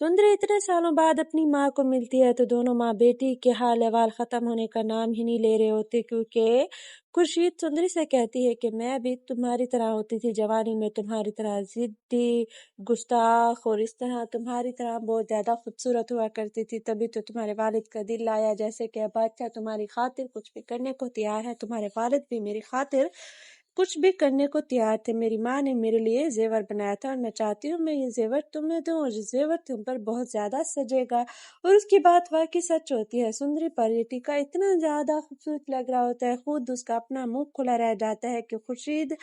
सुंदरी इतने सालों बाद अपनी माँ को मिलती है तो दोनों माँ बेटी के हाल अहवाल खत्म होने का नाम ही नहीं ले रहे होते, क्योंकि खुर्शीद सुंदरी से कहती है कि मैं भी तुम्हारी तरह होती थी जवानी में, तुम्हारी तरह जिद्दी, गुस्ताख और इस तरह तुम्हारी तरह बहुत ज्यादा खूबसूरत हुआ करती थी। तभी तो तुम्हारे वालिद का दिल आया, जैसे कि अब बादशाह तुम्हारी खातिर कुछ भी करने को तैयार है। तुम्हारे वालिद भी मेरी खातिर कुछ भी करने को तैयार थे। मेरी माँ ने मेरे लिए जेवर बनाया था और मैं चाहती हूँ मैं ये जेवर तुम्हें दूँ, और ये जेवर तुम पर बहुत ज्यादा सजेगा। और उसकी बात वाकई सच होती है। सुंदरी पर ये टीका इतना ज्यादा खूबसूरत लग रहा होता है, खुद उसका अपना मुंह खुला रह जाता है कि खुर्शीद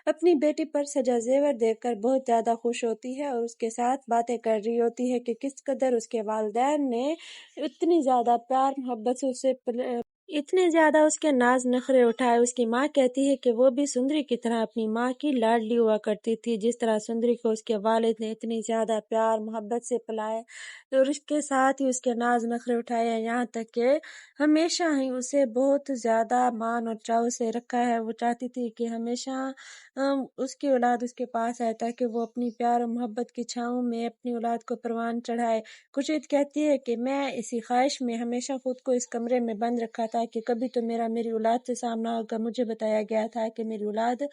अपनी बेटी पर सजा जेवर देखकर बहुत ज्यादा खुश होती है और उसके साथ बातें कर रही होती है कि किस कदर उसके वालिदैन ने इतनी ज्यादा प्यार मोहब्बत से इतने ज्यादा उसके नाज नखरे उठाए। उसकी माँ कहती है कि वो भी सुंदरी की तरह अपनी माँ की लाडली हुआ करती थी, जिस तरह सुंदरी को उसके वालिद ने इतनी ज्यादा प्यार मोहब्बत से पलाया और उसके साथ ही उसके नाज नखरे उठाए, यहाँ तक कि हमेशा ही उसे बहुत ज्यादा मान और चाव से रखा है। वो चाहती थी कि हमेशा उसकी औलाद उसके पास आए ताकि वो अपनी प्यार और मोहब्बत की छाँव में अपनी औलाद को परवान चढ़ाए। खुर्शीद कहती है कि मैं इसी ख्वाहिश में हमेशा खुद को इस कमरे में बंद रखा था कि कभी तो मेरी औलाद से सामना होगा। मुझे बताया गया था कि मेरी औलाद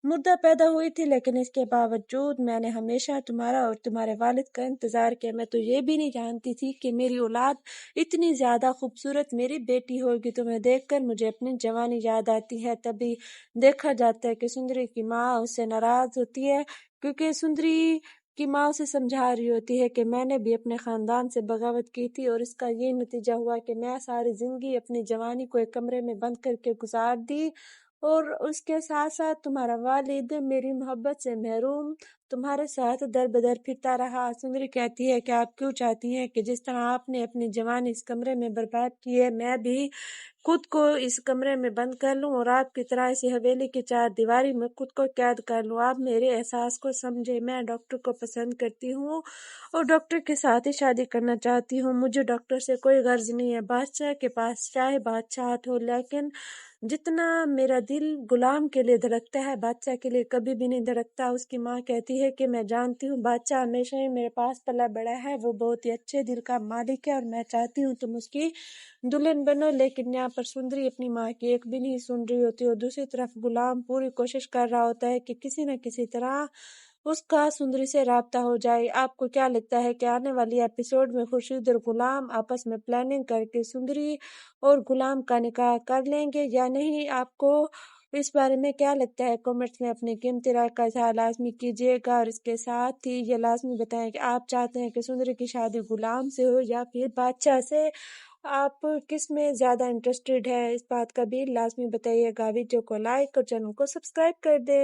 मुर्दा पैदा हुई थी, लेकिन इसके बावजूद मैंने हमेशा तुम्हारा और तुम्हारे वालिद का इंतजार किया। मैं तो ये भी नहीं जानती थी कि मेरी औलाद इतनी ज्यादा खूबसूरत मेरी बेटी होगी। तुम्हें देखकर मुझे अपनी जवानी याद आती है। तभी देखा जाता है कि सुंदरी की माँ उससे नाराज होती है, क्योंकि सुंदरी की माँ उसे समझा रही होती है कि मैंने भी अपने खानदान से बगावत की थी और इसका ये नतीजा हुआ कि मैं सारी जिंदगी अपनी जवानी को एक कमरे में बंद करके गुजार दी, और उसके साथ साथ तुम्हारा वालिद मेरी मोहब्बत से महरूम तुम्हारे साथ दर बदर फिरता रहा। सुंदरी कहती है कि आप क्यों चाहती हैं कि जिस तरह आपने अपनी जवानी इस कमरे में बर्बाद की है, मैं भी खुद को इस कमरे में बंद कर लूं और आपकी तरह इसी हवेली की चार दीवारी में खुद को कैद कर लूं। आप मेरे एहसास को समझे। मैं डॉक्टर को पसंद करती हूँ और डॉक्टर के साथ ही शादी करना चाहती हूँ। मुझे डॉक्टर से कोई गर्ज नहीं है। बादशाह के पास चाहे बादशाहत हो, लेकिन जितना मेरा दिल गुलाम के लिए धड़कता है बादशाह के लिए कभी भी नहीं धड़कता। उसकी माँ कहती है कि मैं जानती हूँ बादशाह हमेशा ही मेरे पास पला बड़ा है, वो बहुत ही अच्छे दिल का मालिक है और मैं चाहती हूँ तुम उसकी दुल्हन बनो। लेकिन यहाँ पर सुंदरी अपनी माँ की एक भी नहीं सुन रही होती और दूसरी तरफ गुलाम पूरी कोशिश कर रहा होता है कि किसी न किसी तरह उसका सुंदरी से राब्ता हो जाए। आपको क्या लगता है कि आने वाली एपिसोड में खुर्शीद और गुलाम आपस में प्लानिंग करके सुंदरी और गुलाम का निकाह कर लेंगे या नहीं? आपको इस बारे में क्या लगता है? कमेंट्स में अपनी कीमती राय का इज़हार लाजमी कीजिएगा और इसके साथ ही ये लाजमी बताएं कि आप चाहते हैं कि सुंदरी की शादी गुलाम से हो या फिर बादशाह से। आप किस में ज्यादा इंटरेस्टेड है, इस बात का भी लाजमी बताइएगा। वीडियो को लाइक और चैनल को सब्सक्राइब कर दें।